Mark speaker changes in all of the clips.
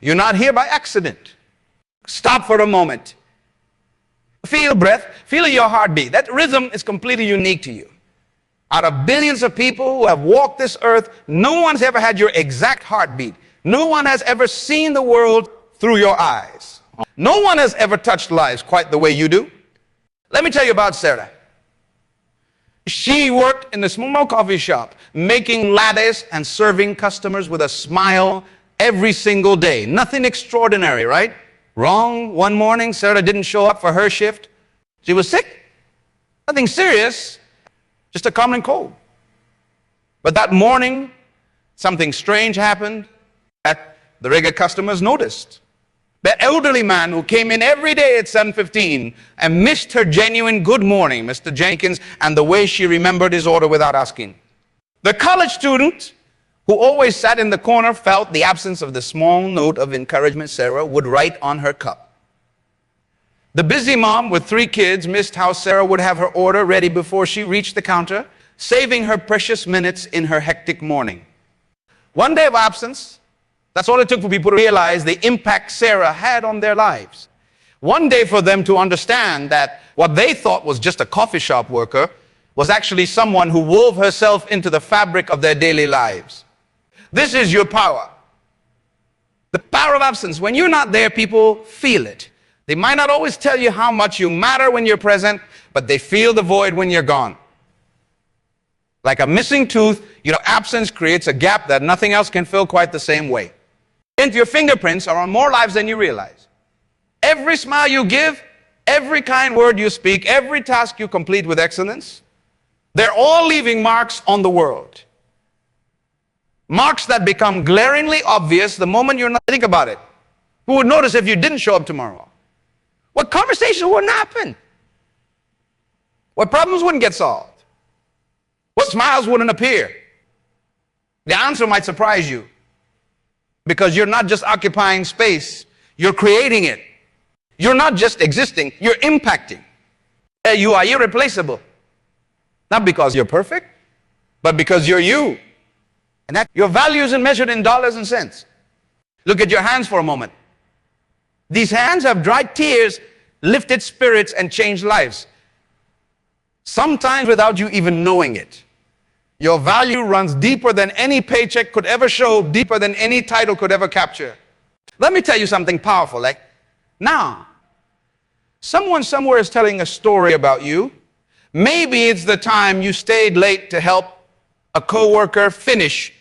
Speaker 1: You're not here by accident. Stop for a moment. Feel breath, feel your heartbeat. That rhythm is completely unique to you. Out of billions of people who have walked this earth, no one's ever had your exact heartbeat. No one has ever seen the world through your eyes. No one has ever touched lives quite the way you do. Let me tell you about Sarah. She worked in the small coffee shop, making lattes and serving customers with a smile every single day. Nothing extraordinary, right? Wrong. One morning, Sarah didn't show up for her shift. She was sick. Nothing serious, just a common cold. But that morning, something strange happened that the regular customers noticed. The elderly man who came in every day at 7:15 and missed her genuine good morning, Mr. Jenkins, and the way she remembered his order without asking. The college student who always sat in the corner felt the absence of the small note of encouragement Sarah would write on her cup. The busy mom with 3 kids missed how Sarah would have her order ready before she reached the counter, saving her precious minutes in her hectic morning. One day of absence, that's all it took for people to realize the impact Sarah had on their lives. One day for them to understand that what they thought was just a coffee shop worker was actually someone who wove herself into the fabric of their daily lives. This is your power. The power of absence. When you're not there, people feel it. They might not always tell you how much you matter when you're present, but they feel the void when you're gone. Like a missing tooth, absence creates a gap that nothing else can fill quite the same way. And your fingerprints are on more lives than you realize. Every smile you give, every kind word you speak, every task you complete with excellence, they're all leaving marks on the world. Marks that become glaringly obvious the moment you're not thinking about it. Who would notice if you didn't show up tomorrow? What conversation wouldn't happen? What problems wouldn't get solved? What smiles wouldn't appear? The answer might surprise you. Because you're not just occupying space, you're creating it. You're not just existing, you're impacting. You are irreplaceable. Not because you're perfect, but because you're you. And that your value isn't measured in dollars and cents. Look at your hands for a moment. These hands have dried tears, lifted spirits, and changed lives. Sometimes without you even knowing it. Your value runs deeper than any paycheck could ever show, deeper than any title could ever capture. Let me tell you something powerful. Now, someone somewhere is telling a story about you. Maybe it's the time you stayed late to help a coworker finish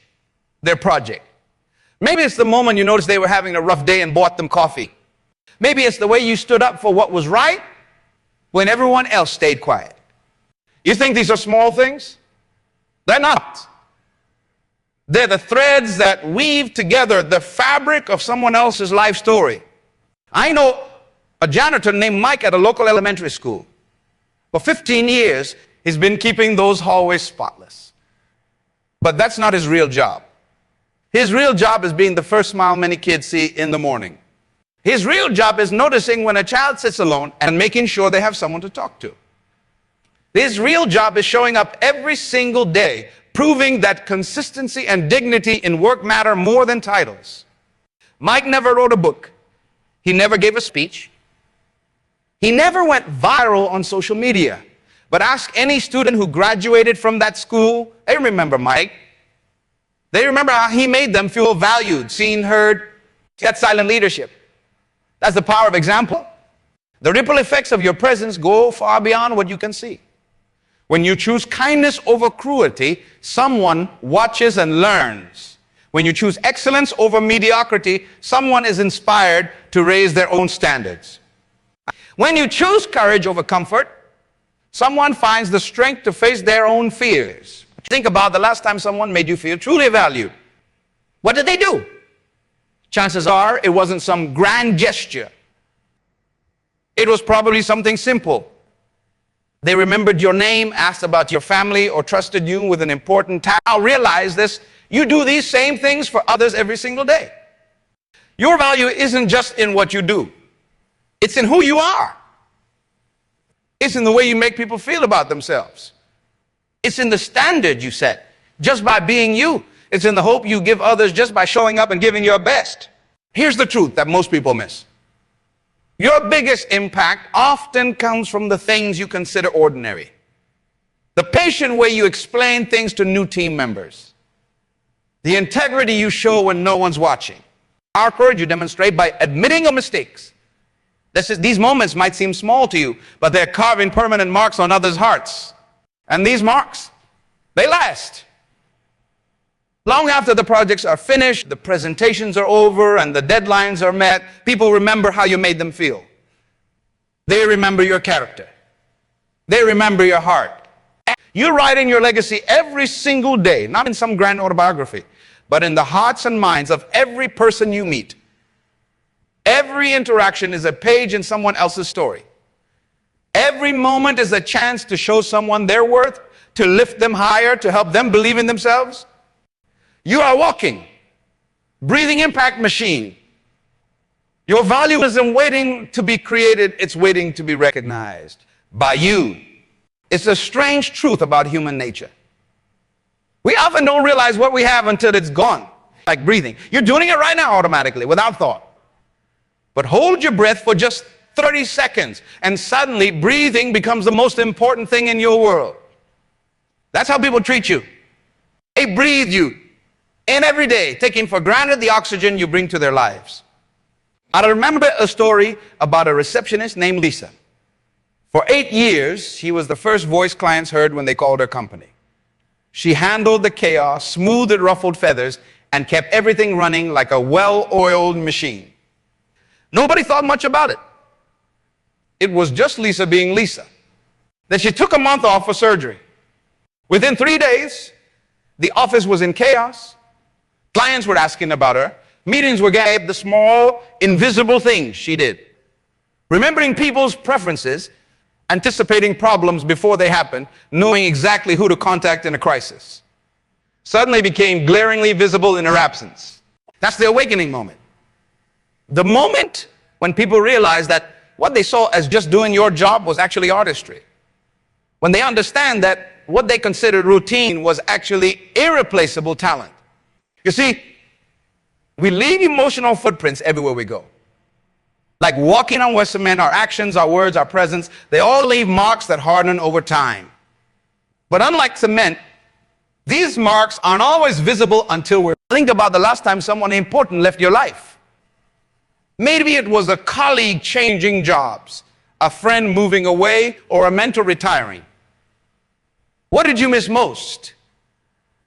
Speaker 1: their project. Maybe it's the moment you noticed they were having a rough day and bought them coffee. Maybe it's the way you stood up for what was right when everyone else stayed quiet. You think these are small things? They're not. They're the threads that weave together the fabric of someone else's life story. I know a janitor named Mike at a local elementary school. For 15 years, he's been keeping those hallways spotless. But that's not his real job. His real job is being the first smile many kids see in the morning. His real job is noticing when a child sits alone and making sure they have someone to talk to. His real job is showing up every single day, proving that consistency and dignity in work matter more than titles. Mike never wrote a book. He never gave a speech. He never went viral on social media. But ask any student who graduated from that school, they remember Mike. They remember how he made them feel valued, seen, heard. That's silent leadership. That's the power of example. The ripple effects of your presence go far beyond what you can see. When you choose kindness over cruelty, someone watches and learns. When you choose excellence over mediocrity, someone is inspired to raise their own standards. When you choose courage over comfort, someone finds the strength to face their own fears. Think about the last time someone made you feel truly valued. What did they do? Chances are it wasn't some grand gesture. It was probably something simple. They remembered your name, asked about your family, or trusted you with an important task. Now realize this, you do these same things for others every single day. Your value isn't just in what you do. It's in who you are. It's in the way you make people feel about themselves. It's in the standard you set just by being you. It's in the hope you give others just by showing up and giving your best. Here's the truth that most people miss. Your biggest impact often comes from the things you consider ordinary. The patient way you explain things to new team members. The integrity you show when no one's watching. Our courage you demonstrate by admitting your mistakes. These moments might seem small to you, but they're carving permanent marks on others' hearts. And these marks, they last. Long after the projects are finished, the presentations are over, and the deadlines are met, people remember how you made them feel. They remember your character. They remember your heart. You're writing your legacy every single day, not in some grand autobiography, but in the hearts and minds of every person you meet. Every interaction is a page in someone else's story. Every moment is a chance to show someone their worth, to lift them higher, to help them believe in themselves. You are walking, breathing impact machine. Your value isn't waiting to be created, it's waiting to be recognized by you. It's a strange truth about human nature. We often don't realize what we have until it's gone, like breathing. You're doing it right now automatically, without thought. But hold your breath for just 30 seconds, and suddenly breathing becomes the most important thing in your world. That's how people treat you. They breathe you in every day, taking for granted the oxygen you bring to their lives. I remember a story about a receptionist named Lisa. For 8 years, she was the first voice clients heard when they called her company. She handled the chaos, smoothed the ruffled feathers, and kept everything running like a well-oiled machine. Nobody thought much about it. It was just Lisa being Lisa. Then she took a month off for surgery. Within 3 days, the office was in chaos. Clients were asking about her. Meetings were gabbed, the small, invisible things she did. Remembering people's preferences, anticipating problems before they happened, knowing exactly who to contact in a crisis. Suddenly became glaringly visible in her absence. That's the awakening moment. The moment when people realize that what they saw as just doing your job was actually artistry. When they understand that what they considered routine was actually irreplaceable talent. You see, we leave emotional footprints everywhere we go. Like walking on wet cement, our actions, our words, our presence, they all leave marks that harden over time. But unlike cement, these marks aren't always visible until we're... Think about the last time someone important left your life. Maybe it was a colleague changing jobs, a friend moving away, or a mentor retiring. What did you miss most?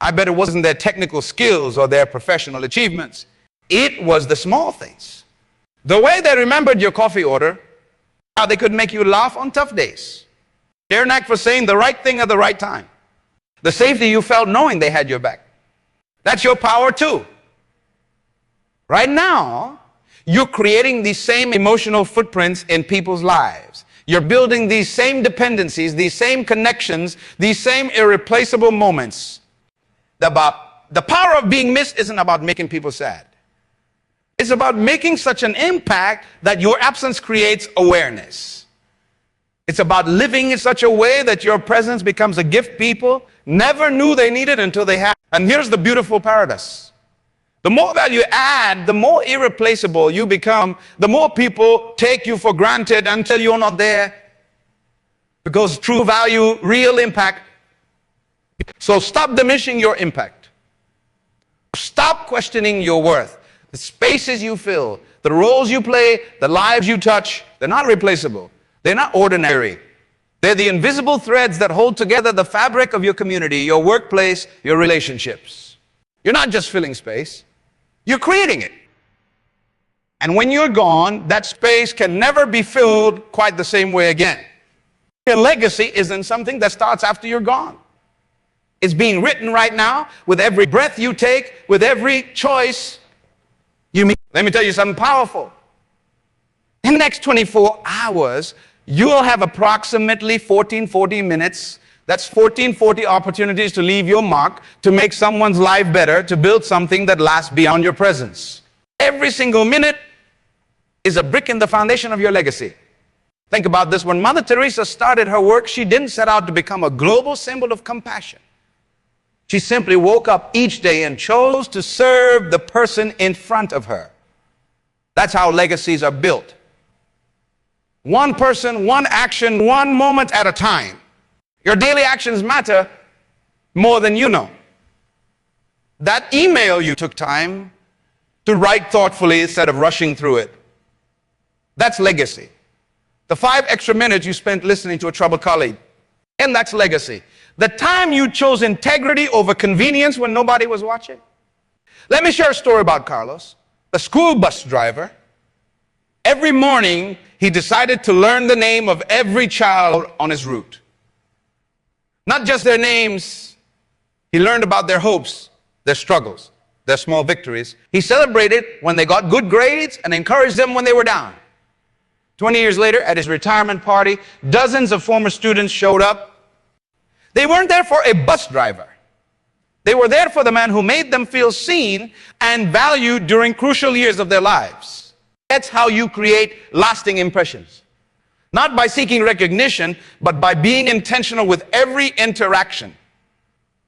Speaker 1: I bet it wasn't their technical skills or their professional achievements. It was the small things. The way they remembered your coffee order, how they could make you laugh on tough days. Their knack for saying the right thing at the right time. The safety you felt knowing they had your back. That's your power too. Right now, you're creating these same emotional footprints in people's lives. You're building these same dependencies, these same connections, these same irreplaceable moments. The power of being missed isn't about making people sad. It's about making such an impact that your absence creates awareness. It's about living in such a way that your presence becomes a gift people never knew they needed until they had. And here's the beautiful paradox. The more value you add, the more irreplaceable you become, the more people take you for granted until you're not there. Because true value, real impact. So stop diminishing your impact. Stop questioning your worth. The spaces you fill, the roles you play, the lives you touch, they're not replaceable. They're not ordinary. They're the invisible threads that hold together the fabric of your community, your workplace, your relationships. You're not just filling space, you're creating it. And when you're gone, that space can never be filled quite the same way again. Your legacy isn't something that starts after you're gone. It's being written right now with every breath you take, with every choice you make. Let me tell you something powerful. In the next 24 hours, you'll have approximately 1440 minutes. That's 1440 opportunities to leave your mark, to make someone's life better, to build something that lasts beyond your presence. Every single minute is a brick in the foundation of your legacy. Think about this. When Mother Teresa started her work, she didn't set out to become a global symbol of compassion. She simply woke up each day and chose to serve the person in front of her. That's how legacies are built. One person, one action, one moment at a time. Your daily actions matter more than you know. That email you took time to write thoughtfully instead of rushing through it. That's legacy. The 5 extra minutes you spent listening to a troubled colleague. And that's legacy. The time you chose integrity over convenience when nobody was watching. Let me share a story about Carlos, a school bus driver. Every morning, he decided to learn the name of every child on his route. Not just their names, he learned about their hopes, their struggles, their small victories. He celebrated when they got good grades and encouraged them when they were down. 20 years later, at his retirement party, dozens of former students showed up. They weren't there for a bus driver. They were there for the man who made them feel seen and valued during crucial years of their lives. That's how you create lasting impressions. Not by seeking recognition, but by being intentional with every interaction.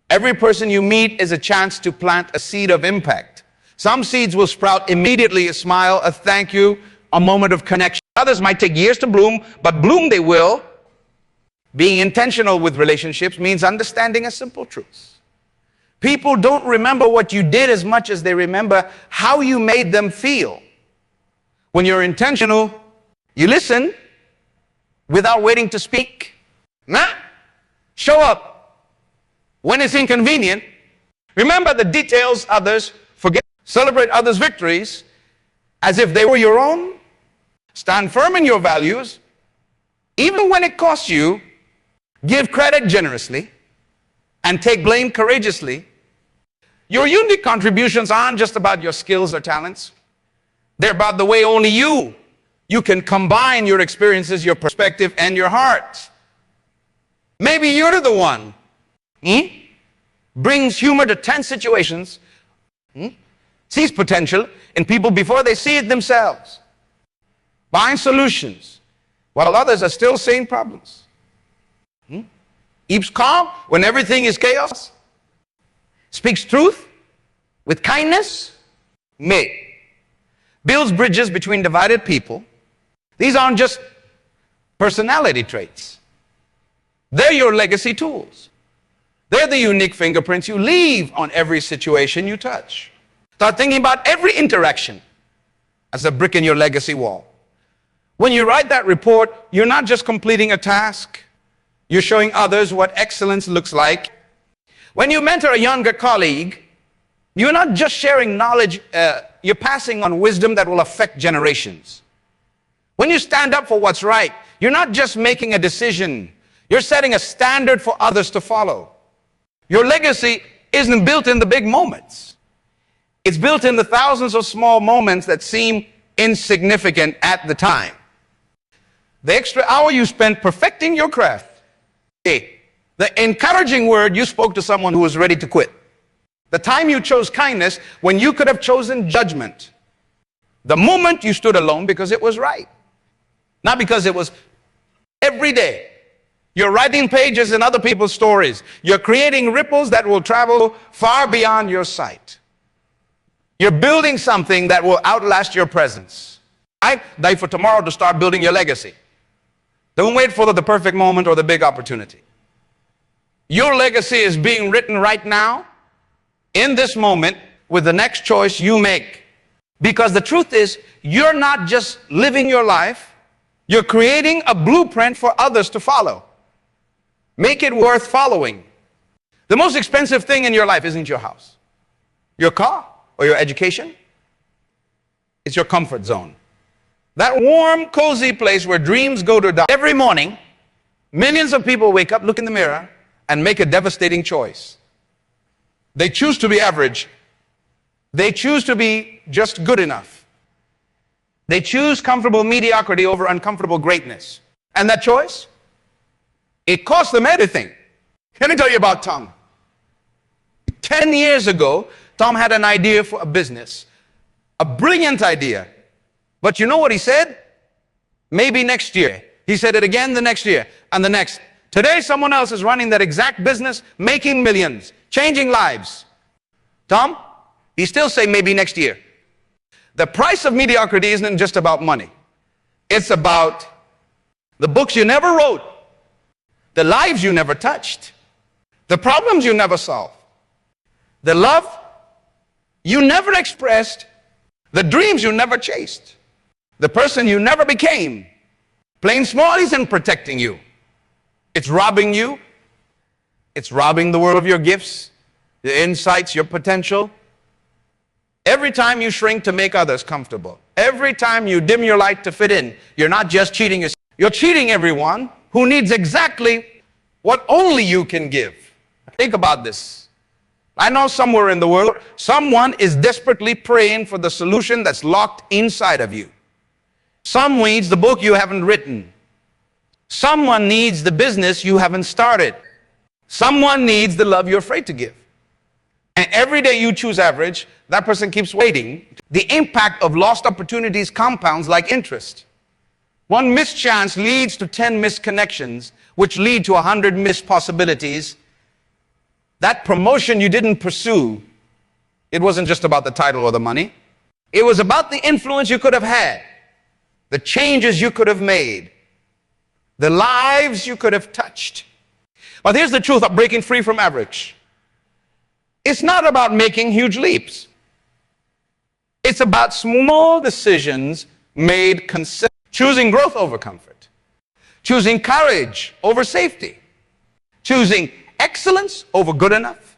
Speaker 1: Every person you meet is a chance to plant a seed of impact. Some seeds will sprout immediately: a smile, a thank you, a moment of connection. Others might take years to bloom, but bloom they will. Being intentional with relationships means understanding a simple truth. People don't remember what you did as much as they remember how you made them feel. When you're intentional, you listen without waiting to speak. Show up when it's inconvenient. Remember the details others forget. Celebrate others' victories as if they were your own. Stand firm in your values, even when it costs you. Give credit generously and take blame courageously. Your unique contributions aren't just about your skills or talents. They're about the way only you can combine your experiences, your perspective, and your heart. Maybe you're the one brings humor to tense situations, sees potential in people before they see it themselves, finds solutions while others are still seeing problems. Keeps calm when everything is chaos. Speaks truth with kindness. Builds bridges between divided people. These aren't just personality traits. They're your legacy tools. They're the unique fingerprints you leave on every situation you touch. Start thinking about every interaction as a brick in your legacy wall. When you write that report, you're not just completing a task. You're showing others what excellence looks like. When you mentor a younger colleague, you're not just sharing knowledge, you're passing on wisdom that will affect generations. When you stand up for what's right, you're not just making a decision, you're setting a standard for others to follow. Your legacy isn't built in the big moments. It's built in the thousands of small moments that seem insignificant at the time. The extra hour you spent perfecting your craft. The encouraging word you spoke to someone who was ready to quit. The time you chose kindness when you could have chosen judgment. The moment you stood alone because it was right. Not because it was every day. You're writing pages in other people's stories. You're creating ripples that will travel far beyond your sight. You're building something that will outlast your presence. I die for tomorrow to start building your legacy. Don't wait for the perfect moment or the big opportunity. Your legacy is being written right now, in this moment, with the next choice you make. Because the truth is, you're not just living your life, you're creating a blueprint for others to follow. Make it worth following. The most expensive thing in your life isn't your house, your car, or your education. It's your comfort zone. That warm, cozy place where dreams go to die. Every morning, millions of people wake up, look in the mirror, and make a devastating choice. They choose to be average. They choose to be just good enough. They choose comfortable mediocrity over uncomfortable greatness. And that choice, it costs them everything. Let me tell you about Tom. 10 years ago, Tom had an idea for a business. A brilliant idea. But you know what he said? Maybe next year. He said it again the next year and the next. Today, someone else is running that exact business, making millions, changing lives. Tom, he still say maybe next year. The price of mediocrity isn't just about money. It's about the books you never wrote, the lives you never touched, the problems you never solved, the love you never expressed, the dreams you never chased, the person you never became. Playing small isn't protecting you. It's robbing you. It's robbing the world of your gifts, your insights, your potential. Every time you shrink to make others comfortable, every time you dim your light to fit in, you're not just cheating yourself, you're cheating everyone who needs exactly what only you can give. Think about this. I know somewhere in the world, someone is desperately praying for the solution that's locked inside of you. Someone needs the book you haven't written. Someone needs the business you haven't started. Someone needs the love you're afraid to give. And every day you choose average, that person keeps waiting. The impact of lost opportunities compounds like interest. One missed chance leads to 10 missed connections, which lead to 100 missed possibilities. That promotion you didn't pursue, it wasn't just about the title or the money. It was about the influence you could have had, the changes you could have made, the lives you could have touched. But here's the truth of breaking free from average. It's not about making huge leaps. It's about small decisions made consistent. Choosing growth over comfort. Choosing courage over safety. Choosing excellence over good enough.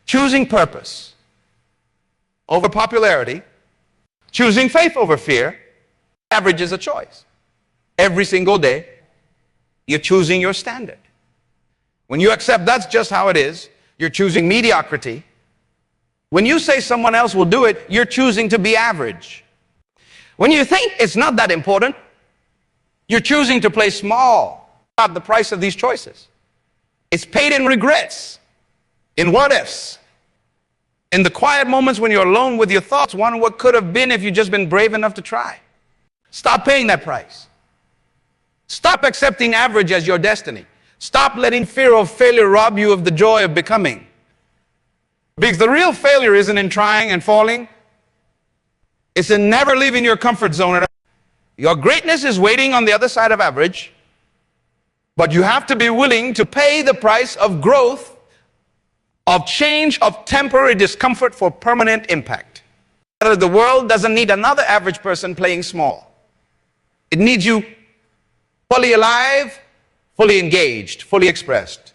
Speaker 1: Choosing purpose over popularity. Choosing faith over fear. Average is a choice. Every single day, you're choosing your standard. When you accept that's just how it is, you're choosing mediocrity. When you say someone else will do it, you're choosing to be average. When you think it's not that important, you're choosing to play small. Not the price of these choices. It's paid in regrets, in what ifs, in the quiet moments when you're alone with your thoughts, wondering what could have been if you'd just been brave enough to try. Stop paying that price. Stop accepting average as your destiny. Stop letting fear of failure rob you of the joy of becoming. Because the real failure isn't in trying and falling. It's in never leaving your comfort zone. Your greatness is waiting on the other side of average, but you have to be willing to pay the price of growth, of change, of temporary discomfort for permanent impact. The world doesn't need another average person playing small. It needs you fully alive, fully engaged, fully expressed.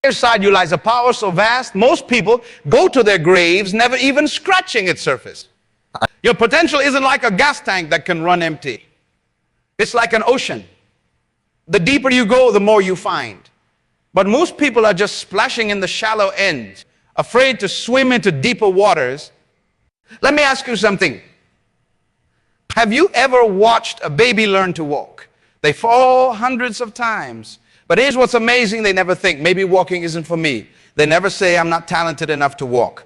Speaker 1: Inside you lies a power so vast, most people go to their graves never even scratching its surface. Your potential isn't like a gas tank that can run empty. It's like an ocean. The deeper you go, the more you find. But most people are just splashing in the shallow end, afraid to swim into deeper waters. Let me ask you something. Have you ever watched a baby learn to walk? They fall hundreds of times. But here's what's amazing. They never think, maybe walking isn't for me. They never say, I'm not talented enough to walk.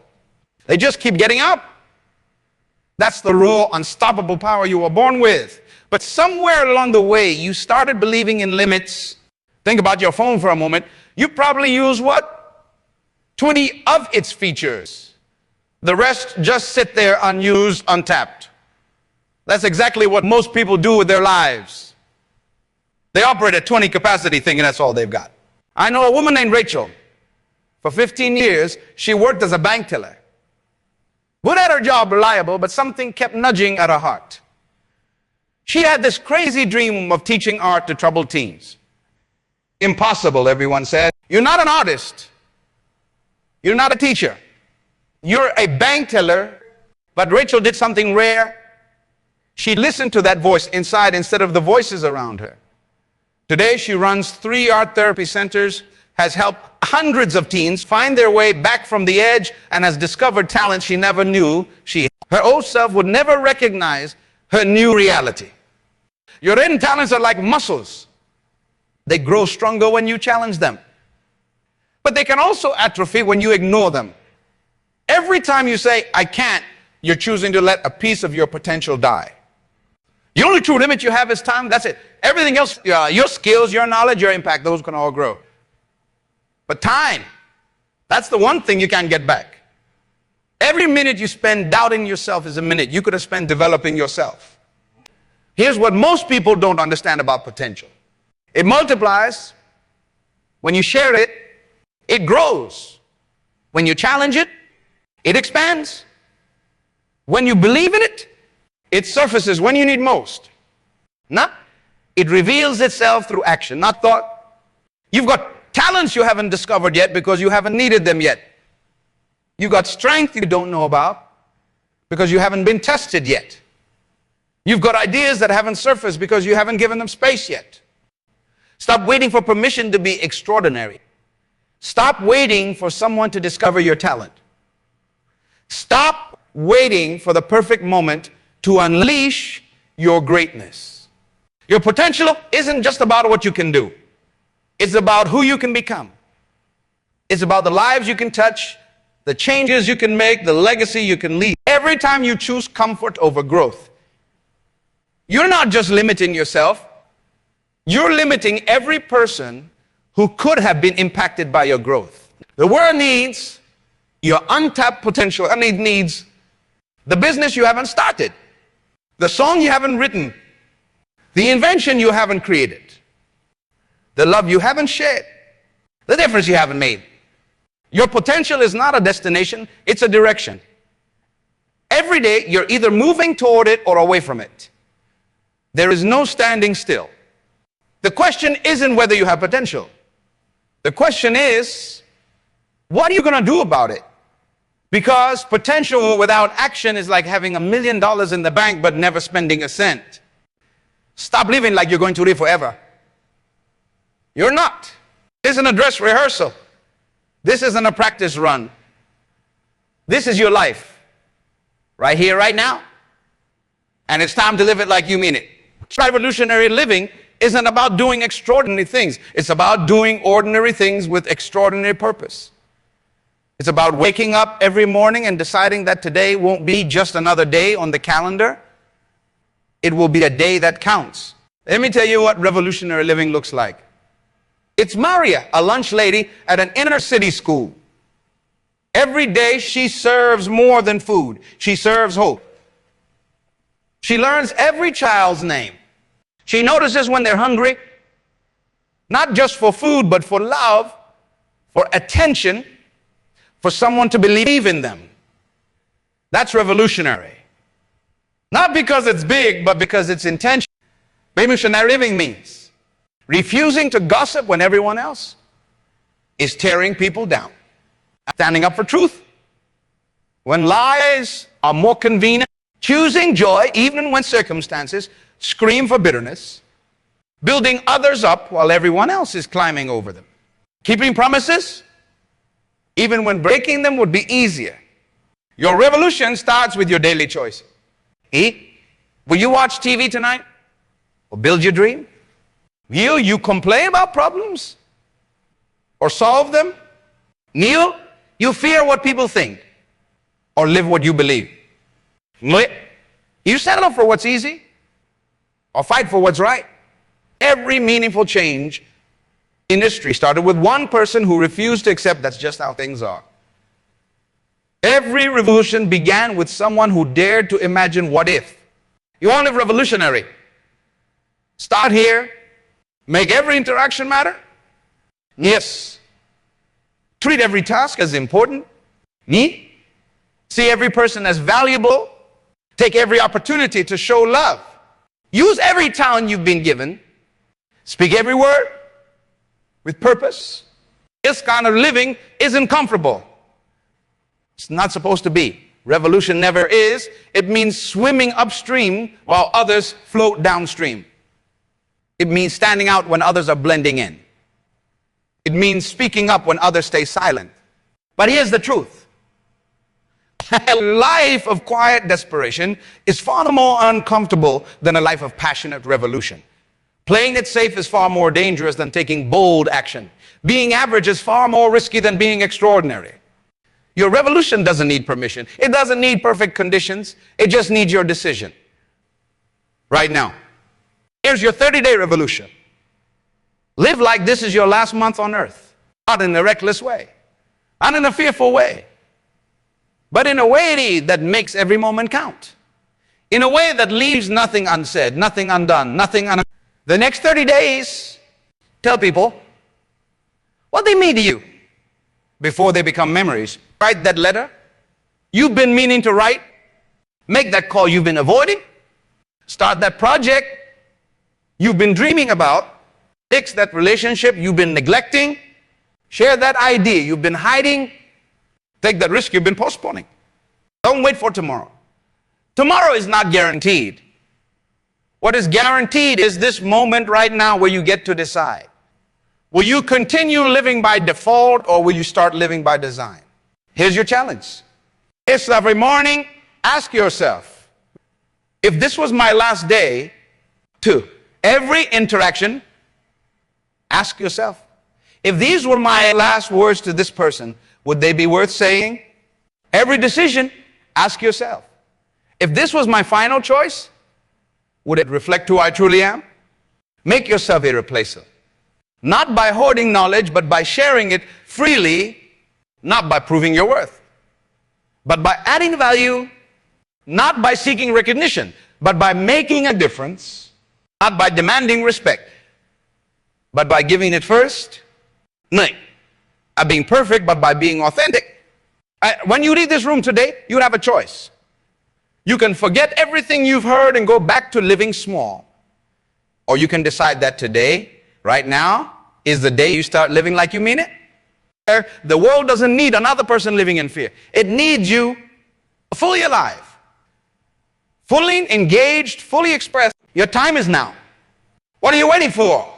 Speaker 1: They just keep getting up. That's the raw, unstoppable power you were born with. But somewhere along the way, you started believing in limits. Think about your phone for a moment. You probably use what? 20 of its features. The rest just sit there unused, untapped. That's exactly what most people do with their lives. They operate at 20 capacity thinking that's all they've got. I know a woman named Rachel. For 15 years, she worked as a bank teller. Good at her job, reliable, but something kept nudging at her heart. She had this crazy dream of teaching art to troubled teens. Impossible, everyone said. You're not an artist. You're not a teacher. You're a bank teller. But Rachel did something rare. She listened to that voice inside instead of the voices around her. Today, she runs 3 art therapy centers, has helped hundreds of teens find their way back from the edge, and has discovered talent she never knew she had. Her old self would never recognize her new reality. Your hidden talents are like muscles. They grow stronger when you challenge them. But they can also atrophy when you ignore them. Every time you say, I can't, you're choosing to let a piece of your potential die. The only true limit you have is time. That's it. Everything else, your skills, your knowledge, your impact, those can all grow. But time, that's the one thing you can't get back. Every minute you spend doubting yourself is a minute you could have spent developing yourself. Here's what most people don't understand about potential. It multiplies. When you share it, it grows. When you challenge it, it expands. When you believe in it, it surfaces when you need most. Nah, it reveals itself through action, not thought. You've got talents you haven't discovered yet because you haven't needed them yet. You've got strength you don't know about because you haven't been tested yet. You've got ideas that haven't surfaced because you haven't given them space yet. Stop waiting for permission to be extraordinary. Stop waiting for someone to discover your talent. Stop waiting for the perfect moment to unleash your greatness. Your potential isn't just about what you can do. It's about who you can become. It's about the lives you can touch, the changes you can make, the legacy you can leave. Every time you choose comfort over growth, you're not just limiting yourself, you're limiting every person who could have been impacted by your growth. The world needs your untapped potential, and it needs the business you haven't started, the song you haven't written, the invention you haven't created, the love you haven't shared, the difference you haven't made. Your potential is not a destination, it's a direction. Every day you're either moving toward it or away from it. There is no standing still. The question isn't whether you have potential. The question is, what are you going to do about it? Because potential without action is like having $1 million in the bank but never spending a cent. Stop living like you're going to live forever. You're not. This isn't a dress rehearsal. This isn't a practice run. This is your life. Right here, right now. And it's time to live it like you mean it. Revolutionary living isn't about doing extraordinary things. It's about doing ordinary things with extraordinary purpose. It's about waking up every morning and deciding that today won't be just another day on the calendar. It will be a day that counts. Let me tell you what revolutionary living looks like. It's Maria, a lunch lady at an inner city school. Every day she serves more than food. She serves hope. She learns every child's name. She notices when they're hungry, not just for food, but for love, for attention, for someone to believe in them. That's revolutionary. Not because it's big, but because it's intentional. Revolutionary living means refusing to gossip when everyone else is tearing people down. Standing up for truth when lies are more convenient. Choosing joy even when circumstances scream for bitterness. Building others up while everyone else is climbing over them. Keeping promises even when breaking them would be easier. Your revolution starts with your daily choices. Will you watch TV tonight or build your dream? Will you complain about problems or solve them? Neil, you fear what people think or live what you believe. You settle for what's easy or fight for what's right. Every meaningful change in history started with one person who refused to accept that's just how things are. Every revolution began with someone who dared to imagine what if. You want to live revolutionary? Start here. Make every interaction matter? Yes. Treat every task as important. See every person as valuable. Take every opportunity to show love. Use every talent you've been given. Speak every word with purpose. This kind of living isn't comfortable. It's not supposed to be. Revolution never is. It means swimming upstream while others float downstream. It means standing out when others are blending in. It means speaking up when others stay silent. But here's the truth. A life of quiet desperation is far more uncomfortable than a life of passionate revolution. Playing it safe is far more dangerous than taking bold action. Being average is far more risky than being extraordinary. Your revolution doesn't need permission. It doesn't need perfect conditions. It just needs your decision. Right now. Here's your 30-day revolution. Live like this is your last month on earth. Not in a reckless way. Not in a fearful way. but in a way that makes every moment count. In a way that leaves nothing unsaid, nothing undone, The next 30 days, tell people what they mean to you before they become memories. Write that letter you've been meaning to write. Make that call you've been avoiding. Start that project you've been dreaming about. Fix that relationship you've been neglecting. Share that idea you've been hiding. Take that risk you've been postponing. Don't wait for tomorrow. Tomorrow is not guaranteed. What is guaranteed is this moment right now where you get to decide. Will you continue living by default, or will you start living by design? Here's your challenge. It's every morning, ask yourself, if this was my last day, every interaction, ask yourself, if these were my last words to this person, would they be worth saying? Every decision, ask yourself, if this was my final choice, would it reflect who I truly am? Make yourself irreplaceable. Not by hoarding knowledge, but by sharing it freely, not by proving your worth, but by adding value, not by seeking recognition, but by making a difference, not by demanding respect, but by giving it first, not being perfect, but by being authentic. When you leave this room today, you have a choice. You can forget everything you've heard and go back to living small. Or you can decide that today, right now, is the day you start living like you mean it. The world doesn't need another person living in fear. It needs you fully alive, fully engaged, fully expressed. Your time is now. What are you waiting for?